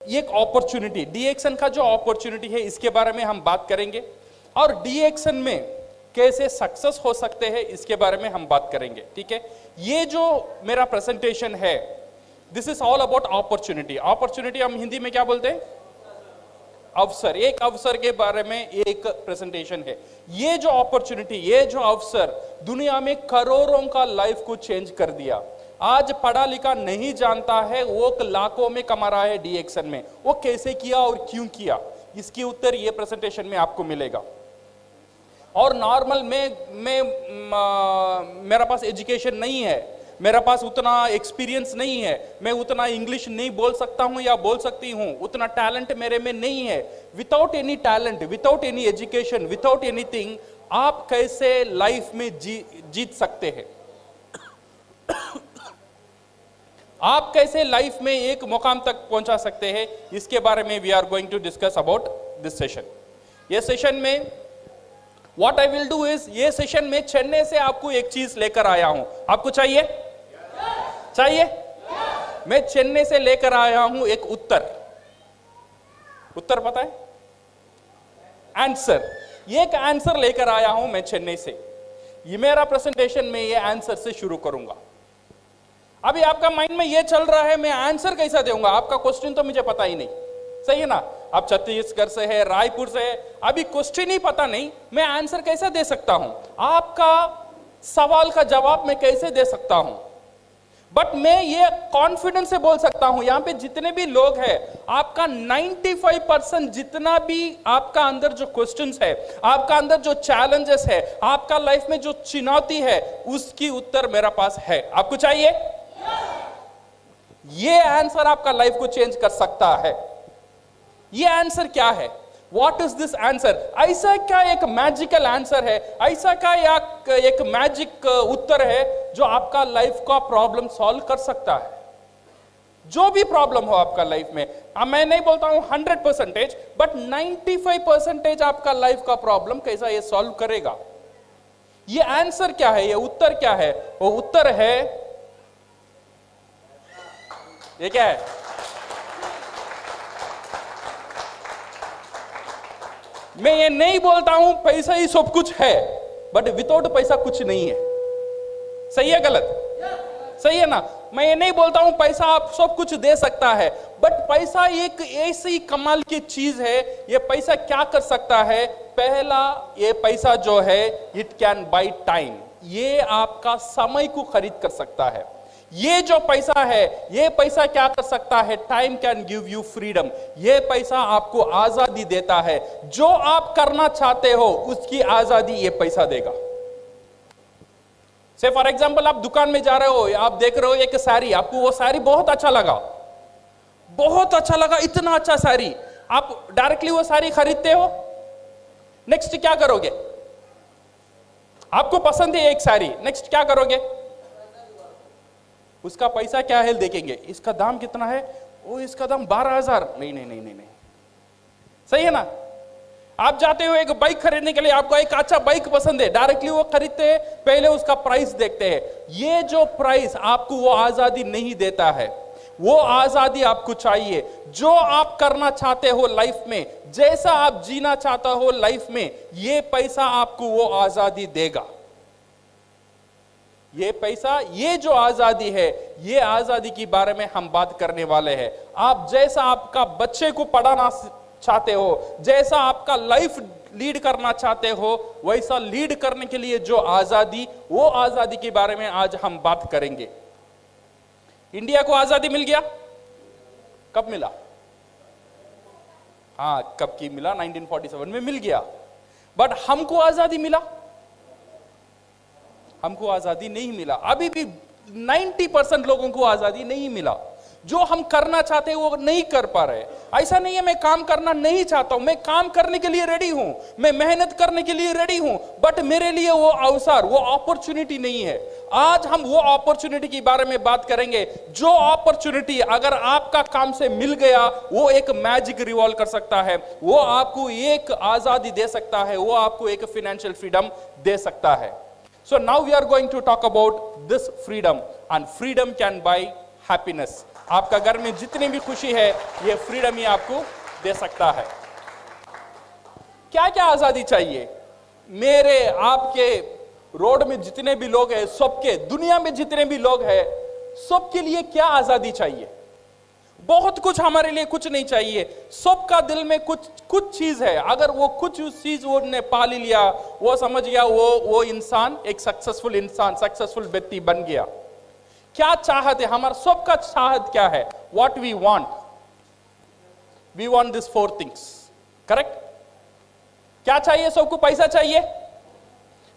एक opportunity, D action का जो अपॉर्चुनिटी है इसके बारे में हम बात करेंगे, और डी एक्शन में कैसे सक्सेस हो सकते हैं इसके बारे में हम बात करेंगे। ठीक है, ये जो मेरा प्रेजेंटेशन है, this is all about opportunity. Opportunity हम हिंदी में क्या बोलते हैं? अवसर। एक अवसर के बारे में एक प्रेजेंटेशन है। ये जो अपॉर्चुनिटी, ये जो अवसर दुनिया में करोड़ों का लाइफ को चेंज कर दिया। आज पढ़ा लिखा नहीं जानता है, वो लाखों में कमा रहा है डी एक्शन में। वो कैसे किया और क्यों किया, इसकी उत्तर ये प्रेजेंटेशन में आपको मिलेगा। और नॉर्मल मेरा पास एजुकेशन नहीं है, मेरा पास उतना एक्सपीरियंस नहीं है, मैं उतना इंग्लिश नहीं बोल सकता हूं या बोल सकती हूं, उतना टैलेंट मेरे में नहीं है। Without any talent, without any education, without anything, आप कैसे लाइफ में जीत सकते हैं? आप कैसे लाइफ में एक मुकाम तक पहुंचा सकते हैं, इसके बारे में we are going to discuss about this session. ये सेशन में what I will do is, ये सेशन में चेन्नई से आपको एक चीज लेकर आया हूं। आपको चाहिए? चाहिए? मैं चेन्नई से लेकर आया हूं एक उत्तर। उत्तर पता है? आंसर। एक आंसर लेकर आया हूं मैं चेन्नई से। ये मेरा प्रेजेंटेशन में ये आंसर से शुरू करूंगा। अभी आपका माइंड में ये चल रहा है, मैं आंसर कैसा दूंगा? आपका क्वेश्चन तो मुझे पता ही नहीं, सही है ना? आप छत्तीसगढ़ से है, रायपुर से है, अभी क्वेश्चन ही पता नहीं, मैं आंसर कैसे दे सकता हूं? आपका सवाल का जवाब मैं कैसे दे सकता हूं? बट मैं ये कॉन्फिडेंस से बोल सकता हूं, यहां पे जितने भी लोग हैं, आपका 95% जितना भी आपका अंदर जो क्वेश्चंस है, आपका अंदर जो चैलेंजेस है, आपका लाइफ में जो चुनौती है, उसकी उत्तर मेरा पास है। आपको चाहिए? ये आंसर आपका लाइफ को चेंज कर सकता है। ये आंसर क्या है? What is this answer? ऐसा क्या एक मैजिकल आंसर है, ऐसा क्या एक मैजिक उत्तर है जो आपका लाइफ का प्रॉब्लम सॉल्व कर सकता है? जो भी प्रॉब्लम हो आपका लाइफ में, मैं नहीं बोलता हूं 100%, बट 95% आपका लाइफ का प्रॉब्लम कैसा ये सॉल्व करेगा? ये आंसर क्या है? ये उत्तर क्या है? वो उत्तर है, ये क्या है? मैं ये नहीं बोलता हूं पैसा ही सब कुछ है, बट विदाउट पैसा कुछ नहीं है। सही है गलत? सही है ना? मैं ये नहीं बोलता हूं पैसा आप सब कुछ दे सकता है, बट पैसा एक ऐसी कमाल की चीज है। ये पैसा क्या कर सकता है? पहला, ये पैसा जो है, इट कैन बाय टाइम। ये आपका समय को खरीद कर सकता है। ये जो पैसा है, ये पैसा क्या कर सकता है? Time can give you freedom. ये पैसा आपको आजादी देता है। जो आप करना चाहते हो उसकी आजादी ये पैसा देगा। से फॉर एग्जांपल, आप दुकान में जा रहे हो, आप देख रहे हो एक साड़ी, आपको वो साड़ी बहुत अच्छा लगा, बहुत अच्छा लगा, इतना अच्छा साड़ी, आप डायरेक्टली वो साड़ी खरीदते हो। नेक्स्ट क्या करोगे? आपको पसंद है एक साड़ी, नेक्स्ट क्या करोगे? उसका पैसा क्या है देखेंगे, इसका दाम कितना है? ओ, इसका दाम 12,000। नहीं नहीं नहीं नहीं नहीं, सही है ना? आप जाते हो एक बाइक खरीदने के लिए, आपको एक अच्छा बाइक पसंद है, डायरेक्टली वो खरीदते हैं, पहले उसका प्राइस देखते हैं। ये जो प्राइस आपको वो आजादी नहीं देता है, वो आजादी आपको चाहिए। जो आप करना चाहते हो लाइफ में, जैसा आप जीना चाहते हो लाइफ में, ये पैसा आपको वो आजादी देगा। ये पैसा, ये जो आजादी है, ये आजादी के बारे में हम बात करने वाले हैं। आप जैसा आपका बच्चे को पढ़ाना चाहते हो, जैसा आपका लाइफ लीड करना चाहते हो, वैसा लीड करने के लिए जो आजादी, वो आजादी के बारे में आज हम बात करेंगे। इंडिया को आजादी मिल गया, कब मिला? हाँ, कब की मिला? 1947 में मिल गया। बट हमको आजादी मिला? हमको आजादी नहीं मिला। अभी भी 90% लोगों को आजादी नहीं मिला। जो हम करना चाहते हैं वो नहीं कर पा रहे। ऐसा नहीं है मैं काम करना नहीं चाहता हूं, मैं काम करने के लिए रेडी हूं, मैं मेहनत करने के लिए रेडी हूं, बट मेरे लिए वो अवसर, वो अपॉर्चुनिटी नहीं है। आज हम वो अपॉर्चुनिटी के बारे में बात करेंगे, जो अपॉर्चुनिटी अगर आपका काम से मिल गया, वो एक मैजिक रिवॉल्व कर सकता है, वो आपको एक आजादी दे सकता है, वो आपको एक फाइनेंशियल फ्रीडम दे सकता है। So now we are going to talk about this freedom, and freedom can buy happiness. आपका घर में जितनी भी खुशी है ये फ्रीडम ही आपको दे सकता है। क्या क्या आजादी चाहिए? मेरे आपके रोड में जितने भी लोग हैं, सबके, दुनिया में जितने भी लोग हैं, सबके लिए क्या आजादी चाहिए? बहुत कुछ हमारे लिए कुछ नहीं चाहिए। सबका दिल में कुछ चीज है। अगर वो कुछ उस चीज वो ने पा लिया, वो समझ गया, वो इंसान एक सक्सेसफुल इंसान, सक्सेसफुल व्यक्ति बन गया। क्या चाहत है हमारा? सबका चाहत क्या है? What we want this 4 things, correct? क्या चाहिए सबको? पैसा चाहिए।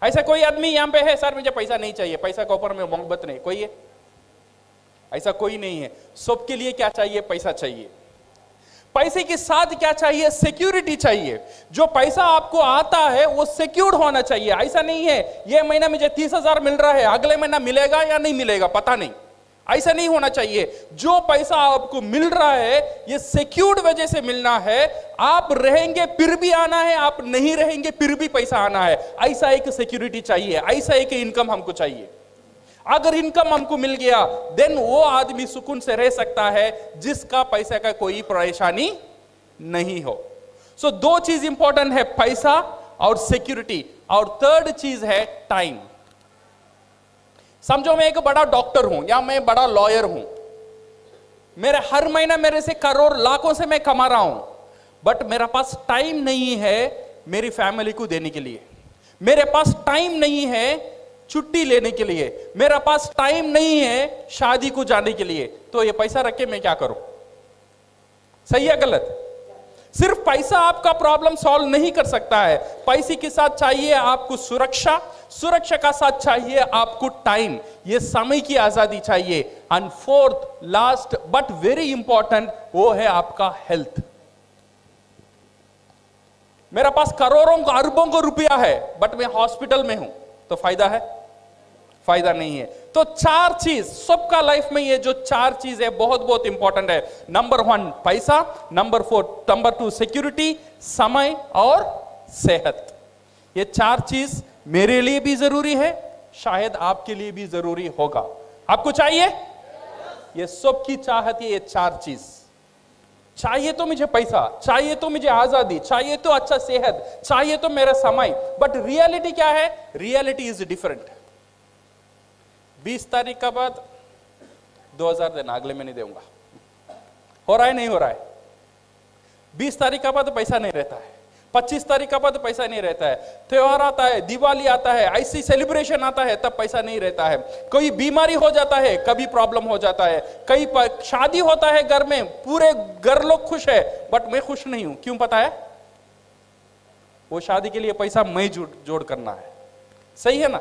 ऐसा कोई आदमी यहां पे है, सर मुझे पैसा नहीं चाहिए, पैसा के ऊपर में मोहब्बत नहीं, कोई है? ऐसा कोई नहीं है। सबके लिए क्या चाहिए? पैसा चाहिए। पैसे के साथ क्या चाहिए? सिक्योरिटी चाहिए। जो पैसा आपको आता है वो सिक्योर्ड होना चाहिए। ऐसा नहीं है ये महीना मुझे 30,000 मिल रहा है, अगले महीना मिलेगा या नहीं मिलेगा पता नहीं, ऐसा नहीं होना चाहिए। जो पैसा आपको मिल रहा है ये सिक्योर्ड वजह से मिलना है। आप रहेंगे फिर भी आना है, आप नहीं रहेंगे फिर भी पैसा आना है। ऐसा एक सिक्योरिटी चाहिए, ऐसा एक इनकम हमको चाहिए। अगर इनकम हमको मिल गया देन वो आदमी सुकून से रह सकता है जिसका पैसे का कोई परेशानी नहीं हो। सो 2 चीज इंपॉर्टेंट है, पैसा और सिक्योरिटी। और 3rd चीज है टाइम। समझो मैं एक बड़ा डॉक्टर हूं या मैं बड़ा लॉयर हूं, मेरे हर महीना मेरे से करोड़ लाखों से मैं कमा रहा हूं, बट मेरा पास टाइम नहीं है मेरी फैमिली को देने के लिए। मेरे पास टाइम नहीं है छुट्टी लेने के लिए, मेरा पास टाइम नहीं है शादी को जाने के लिए, तो ये पैसा रख के मैं क्या करूं? सही है गलत? सिर्फ पैसा आपका प्रॉब्लम सॉल्व नहीं कर सकता है। पैसे के साथ चाहिए आपको सुरक्षा, सुरक्षा का साथ चाहिए आपको टाइम, ये समय की आजादी चाहिए। And 4th last but very important वो है आपका हेल्थ। मेरा पास करोड़ों अरबों का रुपया है बट मैं हॉस्पिटल में हूं, तो फायदा है? फायदा नहीं है। तो 4 चीज सबका लाइफ में, ये जो 4 चीज है बहुत बहुत इंपॉर्टेंट है। नंबर 1 पैसा, नंबर 2 सिक्योरिटी, समय और सेहत। ये 4 चीज मेरे लिए भी जरूरी है, शायद आपके लिए भी जरूरी होगा। आपको चाहिए? ये सबकी चाहत है, ये 4 चीज चाहिए। तो मुझे पैसा चाहिए, तो मुझे आजादी चाहिए, तो अच्छा सेहत चाहिए, तो मेरा समय। बट रियलिटी क्या है? Reality is different. 20 तारीख का बाद 2000 देना, अगले महीने दूंगा। हो रहा है नहीं हो रहा है? 20 तारीख का बाद पैसा नहीं रहता है, 25 तारीख का बाद पैसा नहीं रहता है, त्योहार आता है, दिवाली आता है, ऐसी सेलिब्रेशन आता है तब पैसा नहीं रहता है। कोई बीमारी हो जाता है, कभी प्रॉब्लम हो जाता है, कई शादी होता है घर में, पूरे घर लोग खुश है बट मैं खुश नहीं हूं। क्यों पता है? वो शादी के लिए पैसा मैं जोड़ करना है। सही है ना?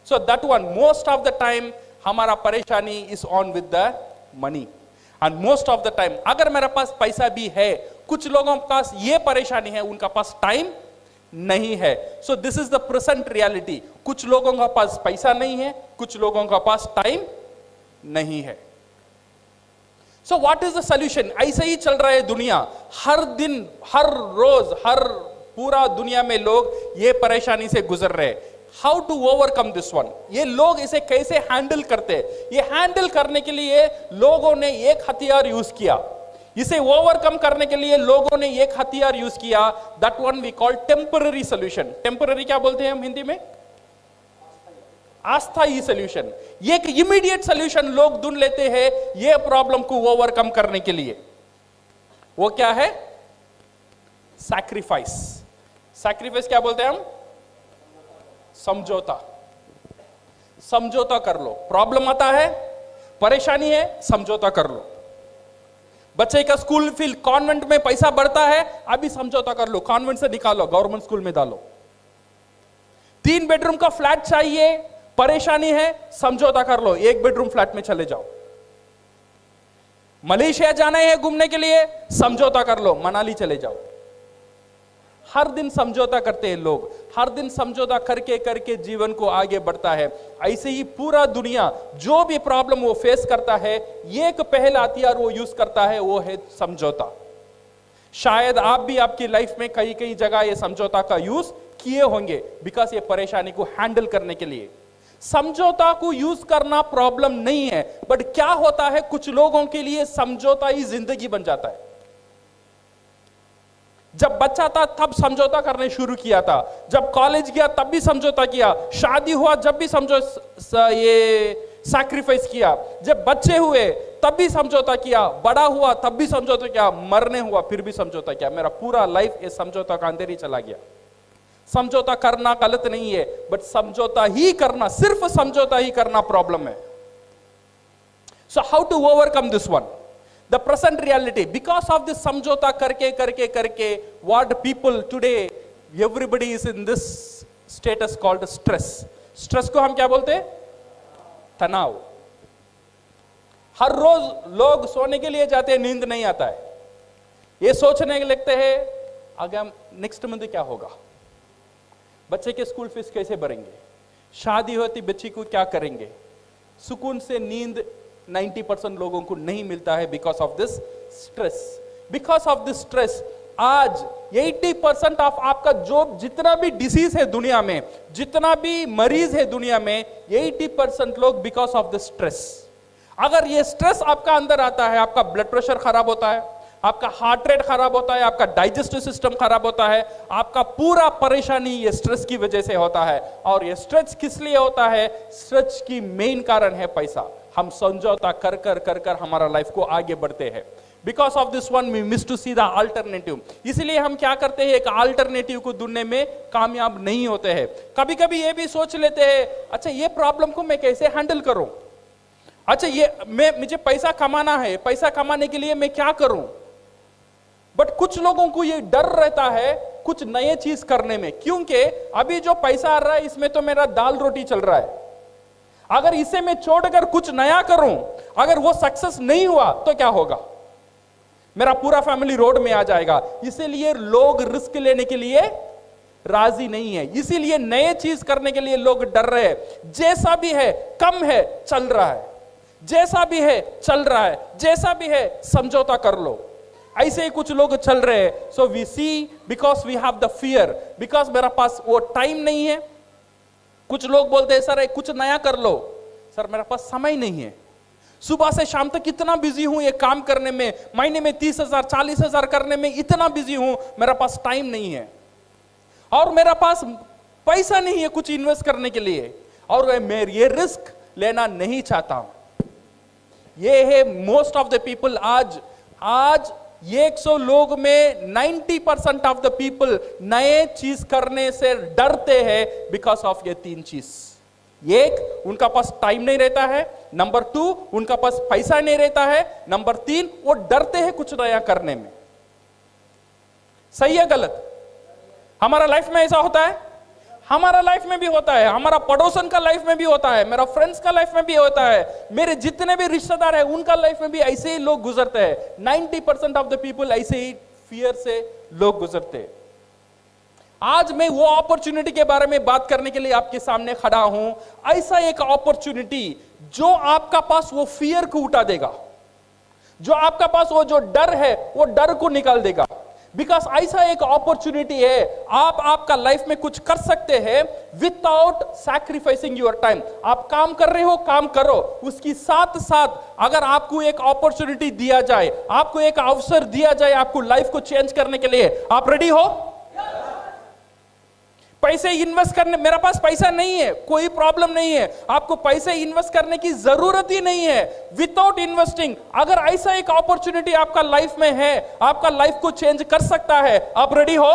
So that one most of the time हमारा परेशानी is on with the money. And most of the time अगर मेरे पास पैसा भी है, कुछ लोगों के पास ये परेशानी है, उनका पास टाइम नहीं है। So this is the present reality. कुछ लोगों का पास पैसा नहीं है, कुछ लोगों का पास टाइम नहीं है। So what is the solution? ऐसे ही चल रहा है दुनिया, हर दिन, हर रोज, हर पूरा दुनिया में लोग ये परेशानी से गुजर रहे हैं। How to overcome this one? ये लोग इसे कैसे हैंडल करते हैं? ये हैंडल करने के लिए लोगों ने एक हथियार यूज किया, इसे ओवरकम करने के लिए लोगों ने एक हथियार यूज किया, that one we call temporary solution. Temporary क्या बोलते हैं हम हिंदी में? अस्थायी सॉल्यूशन। ये एक इमीडिएट सॉल्यूशन लोग ढूंढ लेते हैं ये प्रॉब्लम को ओवरकम करने के लिए। वो क्या है? सैक्रिफाइस। सैक्रिफाइस क्या बोलते हैं हम? समझौता। समझौता कर लो। प्रॉब्लम आता है, परेशानी है, समझौता कर लो। बच्चे का स्कूल फीस कॉन्वेंट में पैसा बढ़ता है, अभी समझौता कर लो, कॉन्वेंट से निकालो, गवर्नमेंट स्कूल में डालो। 3 बेडरूम का फ्लैट चाहिए, परेशानी है, समझौता कर लो, 1 बेडरूम फ्लैट में चले जाओ। मलेशिया जाना है घूमने के लिए, समझौता कर लो, मनाली चले जाओ। हर दिन समझौता करते हैं लोग, हर दिन समझौता करके करके जीवन को आगे बढ़ता है। ऐसे ही पूरा दुनिया जो भी प्रॉब्लम वो फेस करता है, एक पहला हथियार वो यूज करता है, वो है समझौता। शायद आप भी आपकी लाइफ में कई कई जगह ये समझौता का यूज किए होंगे, बिकॉज ये परेशानी को हैंडल करने के लिए। समझौता को यूज करना प्रॉब्लम नहीं है, बट क्या होता है कुछ लोगों के लिए समझौता ही जिंदगी बन जाता है। जब बच्चा था तब समझौता करने शुरू किया था, जब कॉलेज गया तब भी समझौता किया, शादी हुआ जब भी ये सैक्रिफाइस किया, जब बच्चे हुए तब भी समझौता किया, बड़ा हुआ तब भी समझौता किया, मरने हुआ फिर भी समझौता किया। मेरा पूरा लाइफ ये समझौता का अंदर ही चला गया। समझौता करना गलत नहीं है, बट समझौता ही करना, सिर्फ समझौता ही करना प्रॉब्लम है। So how to overcome this one? The present reality, because of this समझौता करके what people today, everybody is in this status called stress. Stress को हम क्या बोलते हैं? तनाव। हर रोज लोग सोने के लिए जाते हैं, नींद नहीं आता है, ये सोचने लगते हैं आगे नेक्स्ट मंथ क्या होगा, बच्चे के स्कूल फीस कैसे भरेंगे, शादी होती बच्ची को क्या करेंगे। सुकून से नींद 90% लोगों को नहीं मिलता है because of this stress. Because of this stress आज 80% ऑफ आपका जो जितना भी डिसीज है दुनिया में, जितना भी मरीज है दुनिया में, 80% लोग बिकॉज ऑफ दिस स्ट्रेस। अगर ये स्ट्रेस आपका अंदर आता है, आपका ब्लड प्रेशर खराब होता है, आपका हार्ट रेट खराब होता है, आपका डाइजेस्टिव सिस्टम खराब होता है, आपका पूरा परेशानी ये स्ट्रेस की वजह से होता है। और ये स्ट्रेस किस लिए होता है? स्ट्रेस की मेन कारण है पैसा। हम समझौता कर कर हमारा लाइफ को आगे बढ़ते हैं। Because of this one we miss to see the alternative. इसलिए हम क्या करते हैं, एक अल्टरनेटिव को ढूंढने में कामयाब नहीं होते हैं। कभी कभी ये भी सोच लेते हैं, अच्छा ये प्रॉब्लम को मैं कैसे हैंडल करूं, अच्छा ये मुझे पैसा कमाना है, पैसा कमाने के लिए मैं क्या करूं। बट कुछ लोगों को ये डर रहता है कुछ नए चीज करने में, क्योंकि अभी जो पैसा आ रहा है इसमें तो मेरा दाल रोटी चल रहा है, अगर इसे मैं छोड़कर कुछ नया करूं, अगर वो सक्सेस नहीं हुआ तो क्या होगा, मेरा पूरा फैमिली रोड में आ जाएगा। इसीलिए लोग रिस्क लेने के लिए राजी नहीं है, इसीलिए नए चीज करने के लिए लोग डर रहे हैं। जैसा भी है कम है चल रहा है, जैसा भी है चल रहा है, जैसा भी है समझौता कर लो, ऐसे ही कुछ लोग चल रहे हैं। So we see because we have the fear, because मेरा पास वो टाइम नहीं है। कुछ लोग बोलते हैं सर कुछ नया कर लो, सर मेरा पास समय नहीं है, सुबह से शाम तक इतना बिजी हूं ये काम करने में, महीने में 30,000 40,000 करने में इतना बिजी हूं, मेरा पास टाइम नहीं है, और मेरा पास पैसा नहीं है कुछ इन्वेस्ट करने के लिए, और मैं ये रिस्क लेना नहीं चाहता हूं। ये है मोस्ट ऑफ द पीपल। आज 100 लोग में 90% ऑफ द पीपल नए चीज करने से डरते हैं बिकॉज ऑफ ये 3 चीज। एक, उनका पास टाइम नहीं रहता है, नंबर 2 उनका पास पैसा नहीं रहता है, नंबर 3 वो डरते हैं कुछ नया करने में। सही है गलत? हमारा लाइफ में ऐसा होता है, हमारा लाइफ में भी होता है, हमारा पड़ोसन का लाइफ में भी होता है, मेरा फ्रेंड्स का लाइफ में भी होता है, मेरे जितने भी रिश्तेदार हैं उनका लाइफ में भी ऐसे ही लोग गुजरते हैं। 90% ऑफ द पीपल ऐसे ही फियर से लोग गुजरते हैं। आज मैं वो अपॉर्चुनिटी के बारे में बात करने के लिए आपके सामने खड़ा हूं, ऐसा एक अपॉर्चुनिटी जो आपका पास वो फियर को उठा देगा, जो आपका पास वो जो डर है वो डर को निकाल देगा। बिकॉज ऐसा एक अपॉर्चुनिटी है, आप आपका लाइफ में कुछ कर सकते हैं विदाउट सैक्रिफाइसिंग योर टाइम। आप काम कर रहे हो, काम करो, उसकी साथ साथ अगर आपको एक अपॉर्चुनिटी दिया जाए, आपको एक अवसर दिया जाए आपको लाइफ को चेंज करने के लिए, आप रेडी हो? पैसे इन्वेस्ट करने, मेरा पास पैसा नहीं है, कोई प्रॉब्लम नहीं है, आपको पैसे इन्वेस्ट करने की जरूरत ही नहीं है। विदाउट इन्वेस्टिंग अगर ऐसा एक अपॉर्चुनिटी आपका लाइफ में है, आपका लाइफ को चेंज कर सकता है, आप रेडी हो?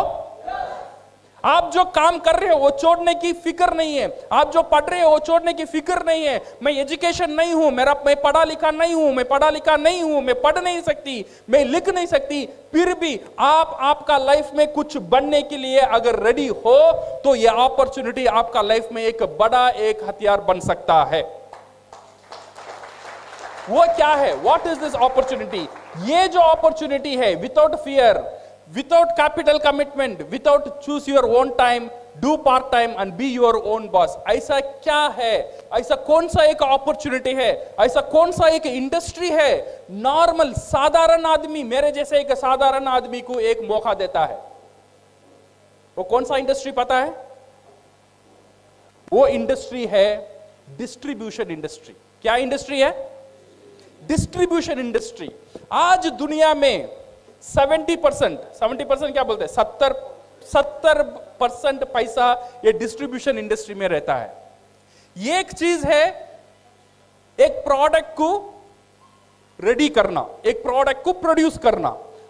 आप जो काम कर रहे हो वो छोड़ने की फिक्र नहीं है, आप जो पढ़ रहे हो वो छोड़ने की फिक्र नहीं है। मैं एजुकेशन नहीं हूं, मैं पढ़ा लिखा नहीं हूं, मैं पढ़ नहीं सकती, मैं लिख नहीं सकती, फिर भी आप आपका लाइफ में कुछ बनने के लिए अगर रेडी हो तो ये अपॉर्चुनिटी आपका लाइफ में एक बड़ा एक हथियार बन सकता है। वो क्या है? What is this opportunity? ये जो अपॉर्चुनिटी है, without fear, without capital commitment, without choose your own time, do part time and be your own boss, ऐसा क्या है? ऐसा कौन सा एक अपॉर्चुनिटी है? ऐसा कौन सा एक इंडस्ट्री है? नॉर्मल साधारण आदमी, मेरे जैसे एक साधारण आदमी को एक मौका देता है। वो कौन सा इंडस्ट्री पता है? वो इंडस्ट्री है डिस्ट्रीब्यूशन इंडस्ट्री। क्या इंडस्ट्री है? Distribution industry. आज दुनिया में 70% क्या बोलते हैं, 70% पैसा ये डिस्ट्रीब्यूशन इंडस्ट्री में रहता है। ये एक चीज है, एक प्रोडक्ट को रेडी करना, एक प्रोडक्ट को प्रोड्यूस करना,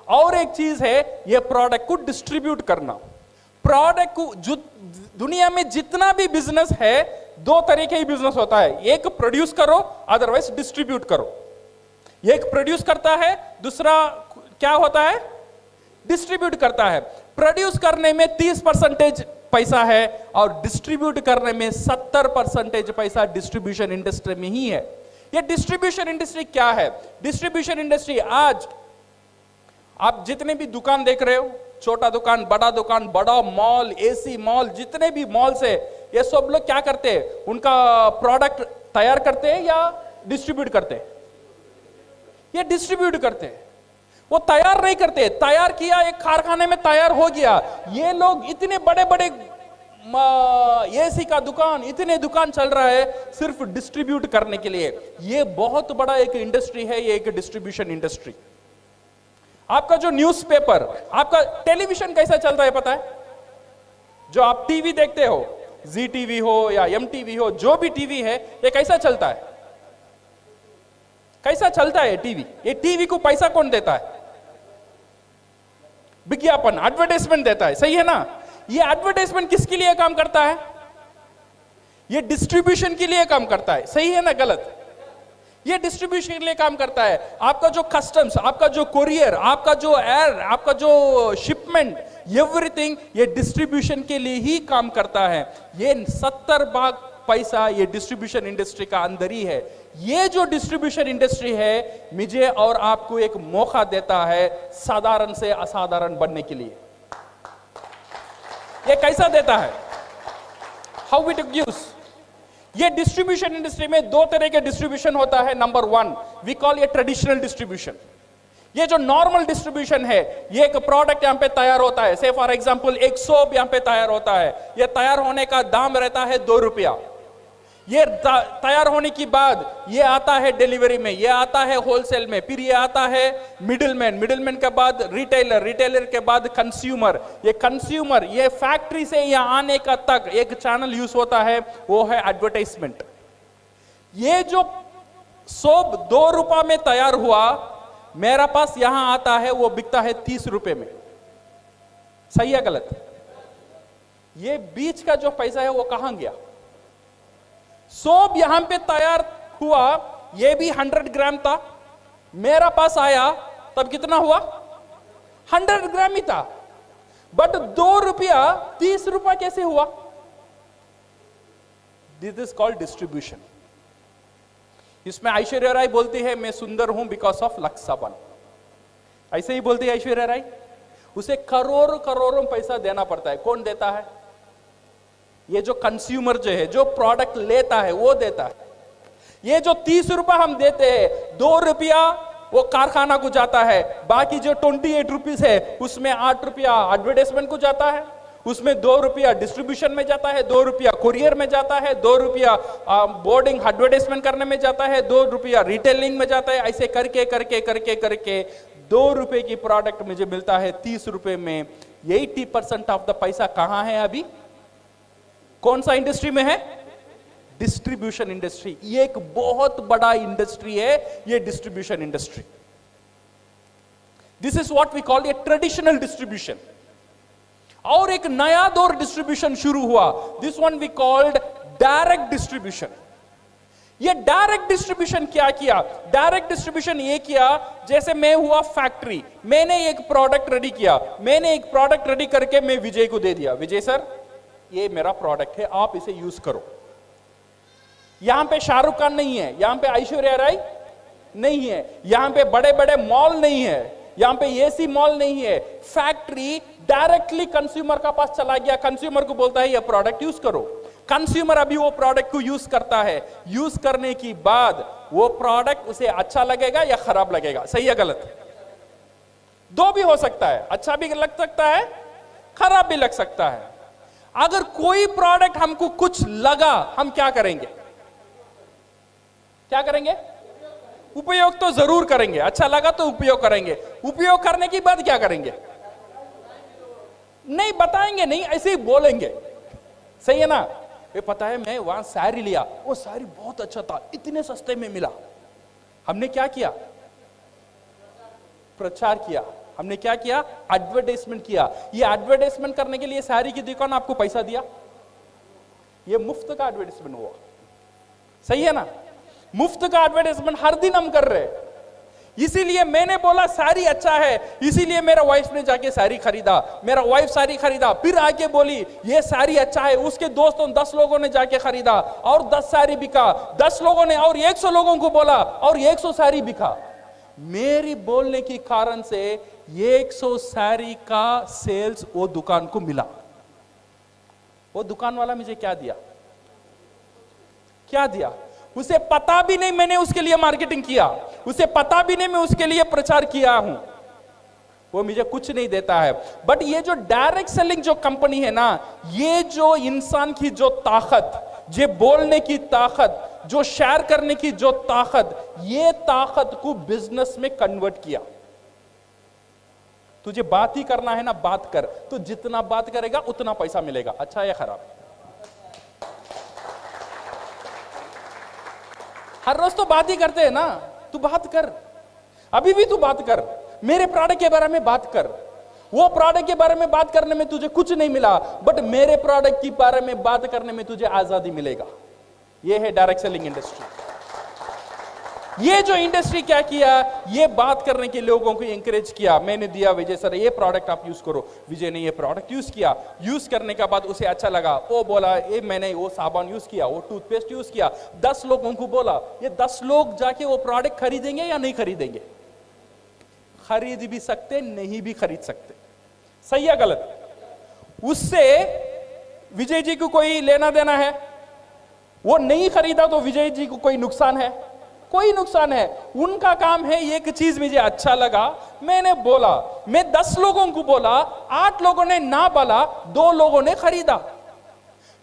और एक चीज है ये प्रोडक्ट को डिस्ट्रीब्यूट करना। प्रोडक्ट को जो दुनिया में जितना भी बिजनेस है, दो तरीके ही बिजनेस होता है, एक प्रोड्यूस करो, अदरवाइज डिस्ट्रीब्यूट करो। एक प्रोड्यूस करता है, दूसरा क्या होता है, डिस्ट्रीब्यूट करता है। प्रोड्यूस करने में 30% पैसा है और डिस्ट्रीब्यूट करने में 70% पैसा डिस्ट्रीब्यूशन इंडस्ट्री में ही है। ये डिस्ट्रीब्यूशन इंडस्ट्री क्या है? डिस्ट्रीब्यूशन इंडस्ट्री, आज आप जितने भी दुकान देख रहे हो, छोटा दुकान, बड़ा मॉल, एसी मॉल, जितने भी मॉल्स है, ये सब लोग क्या करते हैं, उनका प्रोडक्ट तैयार करते हैं या डिस्ट्रीब्यूट करते हैं? ये डिस्ट्रीब्यूट करते हैं, वो तैयार नहीं करते। तैयार किया, एक कारखाने में तैयार हो गया। ये लोग इतने बड़े बड़े एसी का दुकान, इतने दुकान चल रहा है सिर्फ डिस्ट्रीब्यूट करने के लिए। ये बहुत बड़ा एक इंडस्ट्री है, ये एक डिस्ट्रीब्यूशन इंडस्ट्री। आपका जो न्यूज़पेपर, आपका टेलीविजन कैसा चलता है पता है? जो आप टीवी देखते हो, जी टीवी हो या एम टीवी हो, जो भी टीवी है, ये कैसा चलता है? कैसा चलता है टीवी? ये टीवी को पैसा कौन देता है? विज्ञापन, एडवर्टाइजमेंट देता है, सही है ना? ये एडवर्टाइजमेंट किसके लिए काम करता है? ये डिस्ट्रीब्यूशन के लिए काम करता है, सही है ना गलत? ये डिस्ट्रीब्यूशन के लिए काम करता है। आपका जो कस्टम्स, आपका जो कोरियर, आपका जो एयर, आपका जो शिपमेंट, एवरीथिंग ये डिस्ट्रीब्यूशन के लिए ही काम करता है। ये 70% पैसा ये डिस्ट्रीब्यूशन इंडस्ट्री का अंदर ही है। ये जो डिस्ट्रीब्यूशन इंडस्ट्री है, मुझे और आपको एक मौका देता है साधारण से असाधारण बनने के लिए। ये कैसा देता है? How it gives? ये डिस्ट्रीब्यूशन इंडस्ट्री में दो तरह के डिस्ट्रीब्यूशन होता है। नंबर 1 वी कॉल ये ट्रेडिशनल डिस्ट्रीब्यूशन। ये जो नॉर्मल डिस्ट्रीब्यूशन है, ये एक प्रोडक्ट यहां पे तैयार होता है, से फॉर एग्जांपल एक सोप यहां पे तैयार होता है। ये तैयार होने का दाम रहता है 2 रुपया। ये तैयार होने के बाद ये आता है डिलीवरी में, ये आता है होलसेल में, फिर ये आता है मिडिलमैन के बाद रिटेलर के बाद कंज्यूमर। ये कंज्यूमर, ये फैक्ट्री से यहाँ आने का तक एक चैनल यूज होता है, वो है एडवर्टाइजमेंट। ये जो सोप 2 रुपए में तैयार हुआ, मेरा पास यहां आता है, वो बिकता है 30 रुपए में। सही है गलत? ये बीच का जो पैसा है वो कहां गया? सोप यहां पे तैयार हुआ, ये भी 100 ग्राम था, मेरा पास आया तब कितना हुआ? 100 ग्राम ही था। बट 2 रुपया 30 रुपया कैसे हुआ? This is called distribution. इसमें ऐश्वर्या राय बोलती है मैं सुंदर हूं बिकॉज ऑफ लक्ष्य। ऐसे ही बोलती है ऐश्वर्या राय। उसे करोड़ों पैसा देना पड़ता है। कौन देता है? ये जो कंज्यूमर जो है, जो प्रोडक्ट लेता है, वो देता है। ये जो 30 रुपया हम देते हैं, 2 रुपया वो कारखाना को जाता है, बाकी जो 28 रुपीज है उसमें 8 रुपया एडवर्टाइजमेंट को जाता है, उसमें 2 रुपया डिस्ट्रीब्यूशन में जाता है, 2 रुपया कुरियर में जाता है, 2 रुपया बोर्डिंग एडवर्टाइजमेंट करने में जाता है, 2 रुपया रिटेलिंग में जाता है। ऐसे करके करके करके करके 2 रुपए की प्रोडक्ट मुझे मिलता है 30 रुपए में। 80% ऑफ द पैसा कहां है अभी? कौन सा इंडस्ट्री में है? Distribution industry. ये एक बहुत बड़ा इंडस्ट्री है, ये distribution industry. This is what we call a traditional distribution. और एक नया दौर डिस्ट्रीब्यूशन शुरू हुआ, this one we called direct distribution. ये डायरेक्ट डिस्ट्रीब्यूशन क्या किया? डायरेक्ट डिस्ट्रीब्यूशन ये किया, जैसे मैं हुआ फैक्ट्री, मैंने एक प्रोडक्ट रेडी किया, मैंने एक प्रोडक्ट रेडी करके मैं विजय को दे दिया, विजय सर ये मेरा प्रोडक्ट है, आप इसे यूज करो। यहां पे शाहरुख खान नहीं है, यहां पे ऐश्वर्या राय नहीं है, यहां पे बड़े बड़े मॉल नहीं है, यहां पे एसी मॉल नहीं है। फैक्ट्री डायरेक्टली कंज्यूमर का पास चला गया, कंज्यूमर को बोलता है ये प्रोडक्ट यूज करो। कंज्यूमर अभी वो प्रोडक्ट को यूज करता है, यूज करने की बाद वो प्रोडक्ट उसे अच्छा लगेगा या खराब लगेगा? सही है गलत? दो भी हो सकता है, अच्छा भी लग सकता है, खराब भी लग सकता है। अगर कोई प्रोडक्ट हमको कुछ लगा, हम क्या करेंगे? क्या करेंगे? उपयोग तो जरूर करेंगे, अच्छा लगा तो उपयोग करेंगे। उपयोग करने के बाद क्या करेंगे? नहीं बताएंगे, नहीं ऐसे ही बोलेंगे। सही है ना? ये पता है मैं वहां साड़ी लिया, वो साड़ी बहुत अच्छा था, इतने सस्ते में मिला। हमने क्या किया? प्रचार किया। हमने क्या किया? एडवर्टाइजमेंट किया। ये एडवर्टाइजमेंट करने के लिए साड़ी की दुकान आपको पैसा दिया, ये मुफ्त का एडवर्टाइजमेंट हुआ। सही है ना? मुफ्त का एडवर्टाइजमेंट हर दिन हम कर रहे हैं। इसीलिए मैंने बोला साड़ी अच्छा है, इसीलिए मेरा वाइफ ने जाके साड़ी खरीदा। मेरा वाइफ साड़ी खरीदा, फिर आके बोली ये साड़ी अच्छा है, उसके दोस्तों 10 लोगों ने जाके खरीदा और 10 साड़ी बिका। 10 लोगों ने और 100 लोगों को बोला और 100 साड़ी बिका। मेरी बोलने के कारण से 100 साड़ी का सेल्स वो दुकान को मिला। वो दुकान वाला मुझे क्या दिया? क्या दिया? उसे पता भी नहीं मैंने उसके लिए मार्केटिंग किया, उसे पता भी नहीं मैं उसके लिए प्रचार किया हूं, वो मुझे कुछ नहीं देता है। बट ये जो डायरेक्ट सेलिंग जो कंपनी है ना, ये जो इंसान की जो ताकत, जो बोलने की ताकत, जो शेयर करने की जो ताकत, ये ताकत को बिजनेस में कन्वर्ट किया। तुझे बात ही करना है ना, बात कर। तो जितना बात करेगा उतना पैसा मिलेगा। अच्छा या खराब? हर रोज तो बात ही करते हैं ना। तू बात कर, अभी भी तू बात कर, मेरे प्रोडक्ट के बारे में बात कर। वो प्रोडक्ट के बारे में बात करने में तुझे कुछ नहीं मिला, बट मेरे प्रोडक्ट के बारे में बात करने में तुझे आजादी मिलेगा। ये है डायरेक्ट सेलिंग इंडस्ट्री। ये जो इंडस्ट्री क्या किया, ये बात करने के लोगों को एंकरेज किया। मैंने दिया विजय सर ये प्रोडक्ट आप यूज करो। विजय ने ये प्रोडक्ट यूज किया, यूज करने के बाद उसे अच्छा लगा, वो बोला ये मैंने वो साबुन यूज किया, वो टूथपेस्ट यूज किया। 10 लोगों को बोला, ये 10 लोग जाके वो प्रोडक्ट खरीदेंगे या नहीं खरीदेंगे? खरीद भी सकते, नहीं भी खरीद सकते। सही या गलत? उससे विजय जी को कोई लेना देना है? वो नहीं खरीदा तो विजय जी को कोई नुकसान है? कोई नुकसान है। उनका काम है एक चीज मुझे अच्छा लगा, मैंने बोला, मैं 10 लोगों को बोला, 8 लोगों ने ना बोला, 2 लोगों ने खरीदा।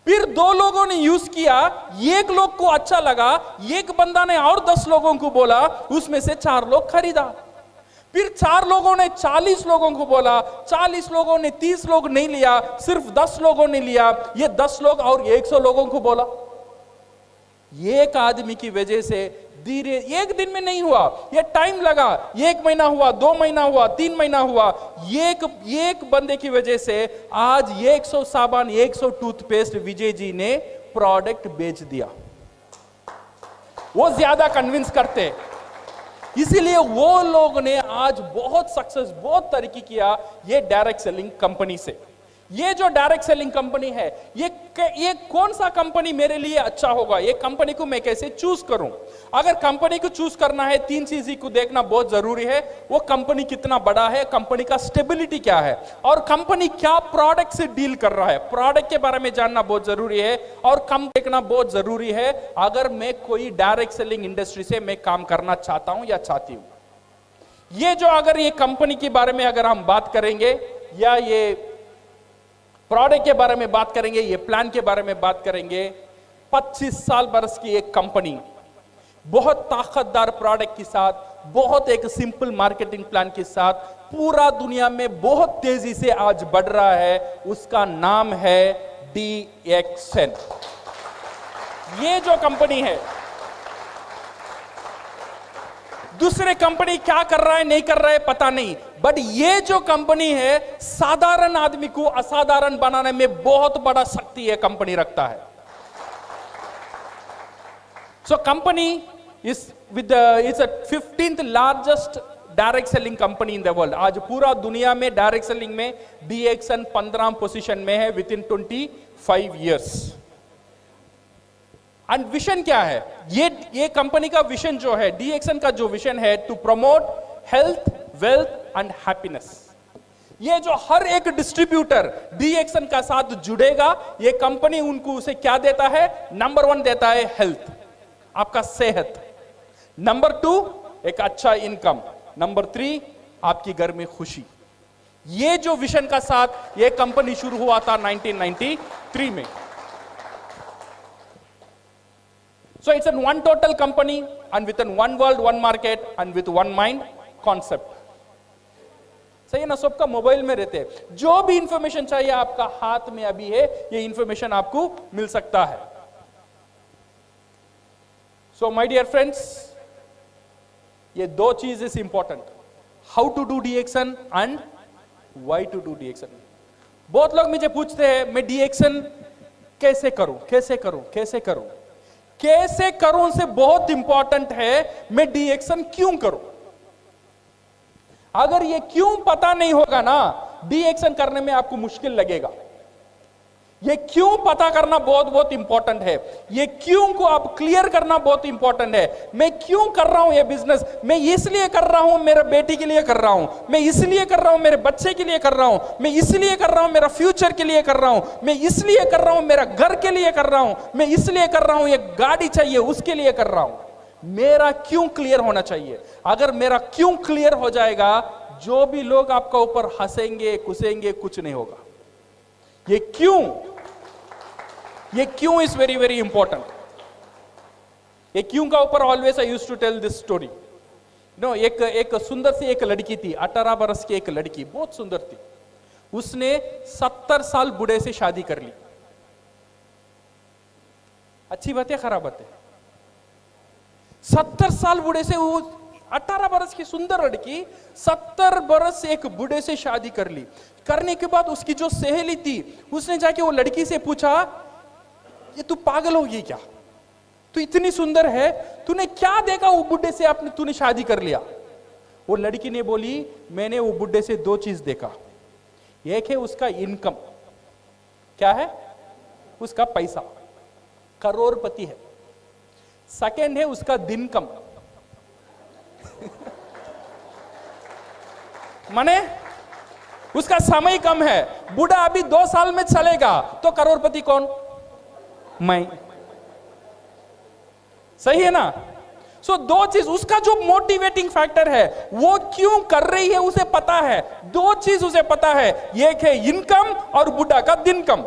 फिर 2 लोगों ने यूज किया, 1 लोग को अच्छा लगा, एक बंदा ने और 10 लोगों को बोला, उसमें से 4 लोग खरीदा। फिर 4 लोगों ने 40 लोगों को बोला, 40 लोगों ने 30 लोग नहीं लिया, सिर्फ 10 लोगों ने लिया। ये 10 लोग और 100 लोगों को बोला। एक आदमी की वजह से धीरे, एक दिन में नहीं हुआ, ये टाइम लगा। 1 महीना हुआ, 2 महीना हुआ, 3 महीना हुआ। एक बंदे की वजह से आज 100 साबुन, 100 टूथपेस्ट विजय जी ने प्रोडक्ट बेच दिया। वो ज्यादा कन्विंस करते, इसीलिए वो लोग ने आज बहुत सक्सेस, बहुत तरक्की किया ये डायरेक्ट सेलिंग कंपनी से। ये जो डायरेक्ट सेलिंग कंपनी है, ये कौन सा कंपनी मेरे लिए अच्छा होगा, ये कंपनी को मैं कैसे चूज करूं? अगर कंपनी को चूज करना है, 3 चीजें को देखना बहुत जरूरी है। वो कंपनी कितना बड़ा है, कंपनी का स्टेबिलिटी क्या है, और कंपनी क्या प्रोडक्ट से डील कर रहा है, प्रोडक्ट के बारे में जानना बहुत जरूरी है, और कम देखना बहुत जरूरी है। अगर मैं कोई डायरेक्ट सेलिंग इंडस्ट्री से मैं काम करना चाहता हूं या चाहती हूं, ये जो अगर ये कंपनी के बारे में अगर हम बात करेंगे, या ये प्रोडक्ट के बारे में बात करेंगे, ये प्लान के बारे में बात करेंगे, 25 साल बरस की एक कंपनी बहुत ताकतदार प्रोडक्ट के साथ, बहुत एक सिंपल मार्केटिंग प्लान के साथ पूरा दुनिया में बहुत तेजी से आज बढ़ रहा है। उसका नाम है DXN। ये जो कंपनी है, दूसरे कंपनी क्या कर रहा है नहीं कर रहा है पता नहीं, बट ये जो कंपनी है साधारण आदमी को असाधारण बनाने में बहुत बड़ा शक्ति है कंपनी रखता है। So company is with its 15th largest direct selling company in the world. आज पूरा दुनिया में डायरेक्ट सेलिंग में DXN 15 पोजीशन में है with in 25 years. And vision क्या है? ये कंपनी का विजन जो है, DXN का जो विजन है, to promote health, wealth and happiness. ये जो हर एक डिस्ट्रीब्यूटर DXN का साथ जुड़ेगा, ये कंपनी उनको उसे क्या देता है? नंबर 1 देता है हेल्थ, आपका सेहत। नंबर 2 एक अच्छा इनकम। नंबर 3 आपकी घर में खुशी। ये जो विजन का साथ ये कंपनी शुरू हुआ था 1993 में। So it's in one total company and within one world, one market and with one mind concept. सही है ना, सबका मोबाइल में रहते हैं, जो भी इंफॉर्मेशन चाहिए आपका हाथ में अभी है, ये इंफॉर्मेशन आपको मिल सकता है. So my dear friends, ये दो चीज is important, how to do the action and why to do the action. बहुत लोग मुझे पूछते हैं मैं डीएक्शन कैसे करूं, कैसे करूं, कैसे करूं. कैसे करूं से बहुत इंपॉर्टेंट है मैं डीएक्शन क्यों करूं. अगर ये क्यों पता नहीं होगा ना, डीएक्शन करने में आपको मुश्किल लगेगा. ये क्यों पता करना बहुत बहुत इंपॉर्टेंट है. ये क्यों को आप क्लियर करना बहुत इंपॉर्टेंट है. मैं क्यों कर रहा हूं ये बिजनेस, मैं इसलिए कर रहा हूं मेरे बेटी के लिए कर रहा हूं, मैं इसलिए कर रहा हूं मेरे बच्चे के लिए कर रहा हूं, मैं इसलिए कर रहा हूं मेरा फ्यूचर के लिए कर रहा हूं, मैं इसलिए कर रहा हूं मेरा घर के लिए कर रहा हूं, मैं इसलिए कर रहा हूं ये गाड़ी चाहिए उसके लिए कर रहा हूं. मेरा क्यों क्लियर होना चाहिए. अगर मेरा क्यों क्लियर हो जाएगा, जो भी लोग आपका ऊपर हंसेंगे कुसेंगे कुछ नहीं होगा. ये क्यों इज वेरी वेरी इंपॉर्टेंट. ये क्यों का ऊपर always I used to tell this story. No, एक सुंदर सी एक लड़की थी, 18 बरस की एक लड़की, बहुत सुंदर थी. उसने 70 साल बूढ़े से शादी कर ली. अच्छी बात है खराब बात है. 70 साल बूढ़े से, वो 18 बरस की सुंदर लड़की 70 बरस एक बूढ़े से शादी कर ली. करने के बाद उसकी जो सहेली थी, उसने जाके वो लड़की से पूछा, ये तू पागल हो गई क्या, तू इतनी सुंदर है, तूने क्या देखा वो बुढ़े से तूने शादी कर लिया. वो लड़की ने बोली, मैंने वो बुढ़े से दो चीज देखा. एक है उसका इनकम, क्या है उसका पैसा, करोड़पति है. सेकंड है उसका दिन कम, माने उसका समय कम है. बूढ़ा अभी 2 साल में चलेगा तो करोड़पति कौन, मैं. सही है ना. सो दो चीज, उसका जो मोटिवेटिंग फैक्टर है, वो क्यों कर रही है उसे पता है. दो चीज उसे पता है, एक है इनकम और बुढ़ा का दिन कम.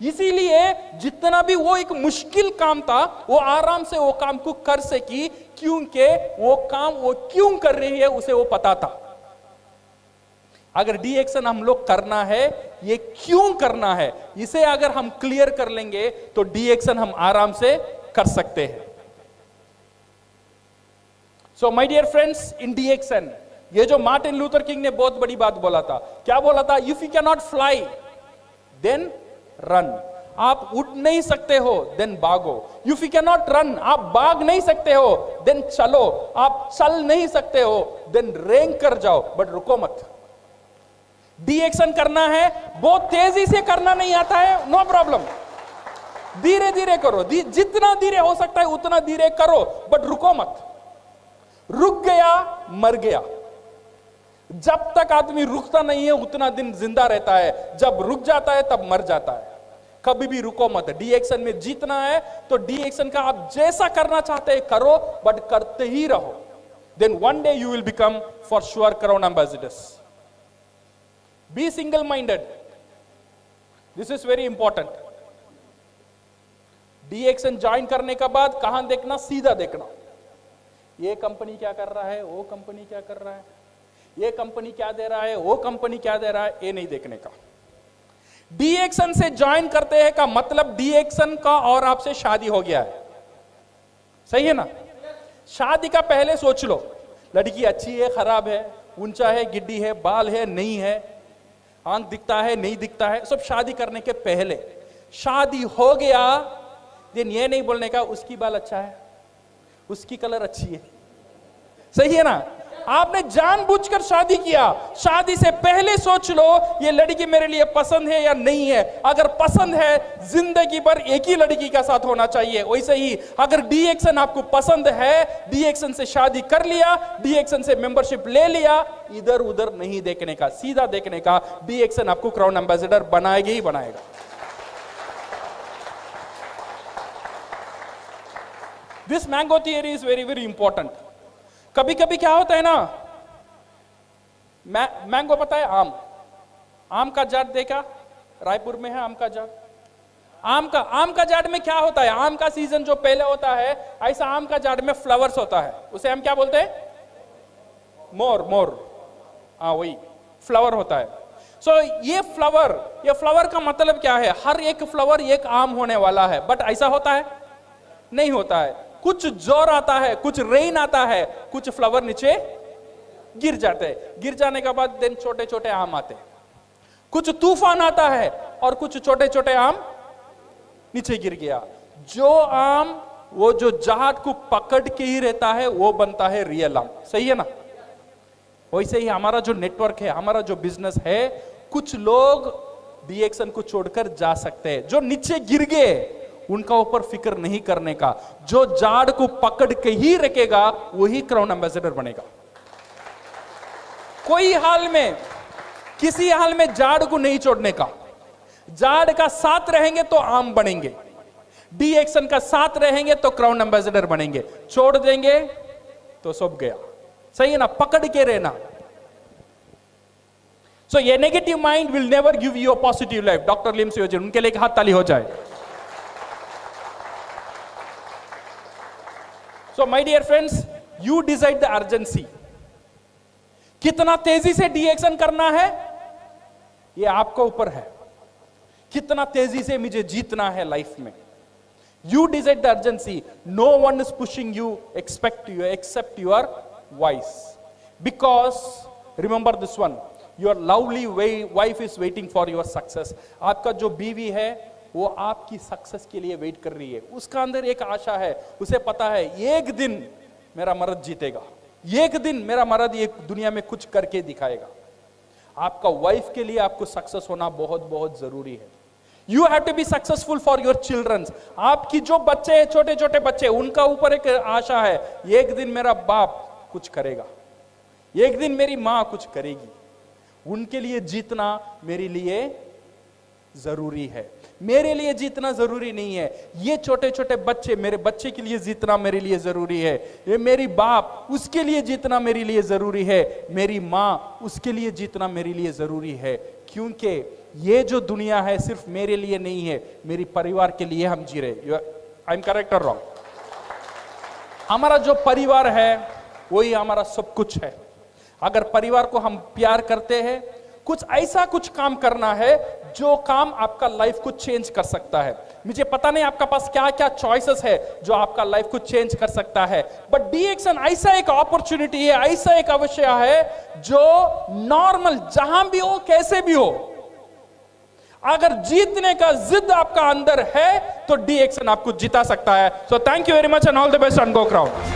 इसीलिए जितना भी वो एक मुश्किल काम था, वो आराम से वो काम को कर सकी, क्योंकि वो काम वो क्यों कर रही है उसे वो पता था. अगर डीएक्शन हम लोग करना है, ये क्यों करना है, इसे अगर हम क्लियर कर लेंगे तो डीएक्शन हम आराम से कर सकते हैं. सो माय डियर फ्रेंड्स, इन डीएक्शन ये जो मार्टिन लूथर किंग ने बहुत बड़ी बात बोला था, क्या बोला था, if you can not fly then run. आप उड़ नहीं सकते हो देन भागो. If you can not run, आप भाग नहीं सकते हो देन चलो. आप चल नहीं सकते हो देन रेंग कर जाओ, बट रुको मत. डीएक्शन करना है, बहुत तेजी से करना नहीं आता है, नो प्रॉब्लम, धीरे धीरे करो. जितना धीरे हो सकता है उतना धीरे करो, बट रुको मत. रुक गया मर गया. जब तक आदमी रुकता नहीं है उतना दिन जिंदा रहता है, जब रुक जाता है तब मर जाता है. कभी भी रुको मत. डीएक्शन में जीतना है तो डीएक्शन का आप जैसा करना चाहते हैं करो, बट करते ही रहो. Then one day you will become for sure crown ambassadors. Be single minded, this is very important. The action join करने के बाद कहां देखना, सीधा देखना. ये कंपनी क्या कर रहा है, वो कंपनी क्या कर रहा है, ये कंपनी क्या दे रहा है, वो कंपनी क्या दे रहा है, ये नहीं देखने का. डीएक्शन से ज्वाइन करते हैं का मतलब डीएक्शन का और आपसे शादी हो गया है. सही है ना. शादी का पहले सोच लो, लड़की अच्छी है खराब है, ऊंचा है गिड्डी है, बाल है नहीं है, आंख दिखता है नहीं दिखता है, सब शादी करने के पहले. शादी हो गया दिन ये नहीं बोलने का उसकी बाल अच्छा है, उसकी कलर अच्छी है. सही है ना. आपने जानबूझकर शादी किया. शादी से पहले सोच लो ये लड़की मेरे लिए पसंद है या नहीं है. अगर पसंद है, जिंदगी भर एक ही लड़की के साथ होना चाहिए. वैसे ही अगर डीएक्शन आपको पसंद है, डीएक्शन से शादी कर लिया, डीएक्शन से मेंबरशिप ले लिया, इधर उधर नहीं देखने का, सीधा देखने का. डीएक्शन आपको क्राउन एम्बेसडर बनाएगा ही बनाएगा. This mango theory is very very important. कभी कभी क्या होता है ना, मैंगो पता है, आम का जाट देखा, रायपुर में है आम का जाट. आम का झाड़ में क्या होता है? आम का सीजन जो पहले होता है, ऐसा आम का झाड़ में फ्लावर्स होता है, उसे हम क्या बोलते हैं? मोर। हाँ, वही फ्लावर होता है। सो ये फ्लावर का मतलब क्या है? हर एक फ्लावर एक आम होने वाला है, बट ऐसा होता है? नहीं होता है। कुछ जोर आता है, कुछ रेन आता है, कुछ फ्लावर नीचे गिर जाते हैं, गिर जाने के बाद देन छोटे छोटे आम आते हैं। कुछ तूफान आता है और कुछ छोटे छोटे आम नीचे गिर गया। जो आम वो जो झाड़ को पकड़ के ही रहता है वो बनता है रियल आम, सही है ना? वैसे ही हमारा जो नेटवर्क है, हमारा जो बिजनेस है, कुछ लोग डीएक्सन को छोड़कर जा सकते हैं। जो नीचे गिर गए उनका ऊपर फिक्र नहीं करने का, जो झाड़ को पकड़ के ही रखेगा वही क्राउन एम्बेसडर बनेगा। कोई हाल में, किसी हाल में झाड़ को नहीं छोड़ने का। झाड़ का साथ रहेंगे तो आम बनेंगे, डीएक्सन का साथ रहेंगे तो क्राउन एम्बेसडर बनेंगे, छोड़ देंगे तो सब गया, सही है ना? पकड़ के रहना। सो ये negative mind will never give you a positive life. Doctor Lim सियोजन, उनके लिए एक हाथ ताली हो जाए। So my dear friends, you decide the urgency. कितना तेजी से डीएक्सन करना है ये आपके ऊपर है। कितना तेजी से मुझे जीतना है लाइफ में, you decide the urgency. No one is pushing you except your voice, because remember this one, your lovely wife is waiting for your success. आपका जो बीवी है वो आपकी सक्सेस के लिए वेट कर रही है। उसका अंदर एक आशा है, उसे पता है एक दिन मेरा मर्द जीतेगा, एक दिन मेरा मर्द ये दुनिया में कुछ करके दिखाएगा। आपका वाइफ के लिए आपको सक्सेस होना बहुत बहुत जरूरी है। You have to be successful for your childrens. आपकी जो बच्चे हैं, छोटे छोटे बच्चे, उनका ऊपर एक आशा है, एक दिन मेरा बाप कुछ करेगा, एक दिन मेरी मां कुछ करेगी। उनके लिए जीतना मेरे लिए जरूरी है, मेरे लिए जीतना जरूरी नहीं है। ये छोटे छोटे बच्चे, मेरे बच्चे के लिए जीतना मेरे लिए जरूरी है। ये मेरी बाप, उसके लिए जीतना मेरे लिए जरूरी है। मेरी मां, उसके लिए जीतना मेरे लिए जरूरी है। क्योंकि ये जो दुनिया है सिर्फ मेरे लिए नहीं है, मेरी परिवार के लिए हम जी रहे। आई एम करेक्ट और रॉन्ग? हमारा जो परिवार है वही हमारा सब कुछ है। अगर परिवार को हम प्यार करते हैं, कुछ ऐसा कुछ काम करना है जो काम आपका लाइफ को चेंज कर सकता है। मुझे पता नहीं आपका पास क्या क्या चॉइसेस है जो आपका लाइफ को चेंज कर सकता है, बट डीएक्सन ऐसा एक अपॉर्चुनिटी है, ऐसा एक अवसर है जो नॉर्मल जहां भी हो, कैसे भी हो, अगर जीतने का जिद आपका अंदर है तो डीएक्सन आपको जिता सकता है। So thank you very much and all the best and go crown.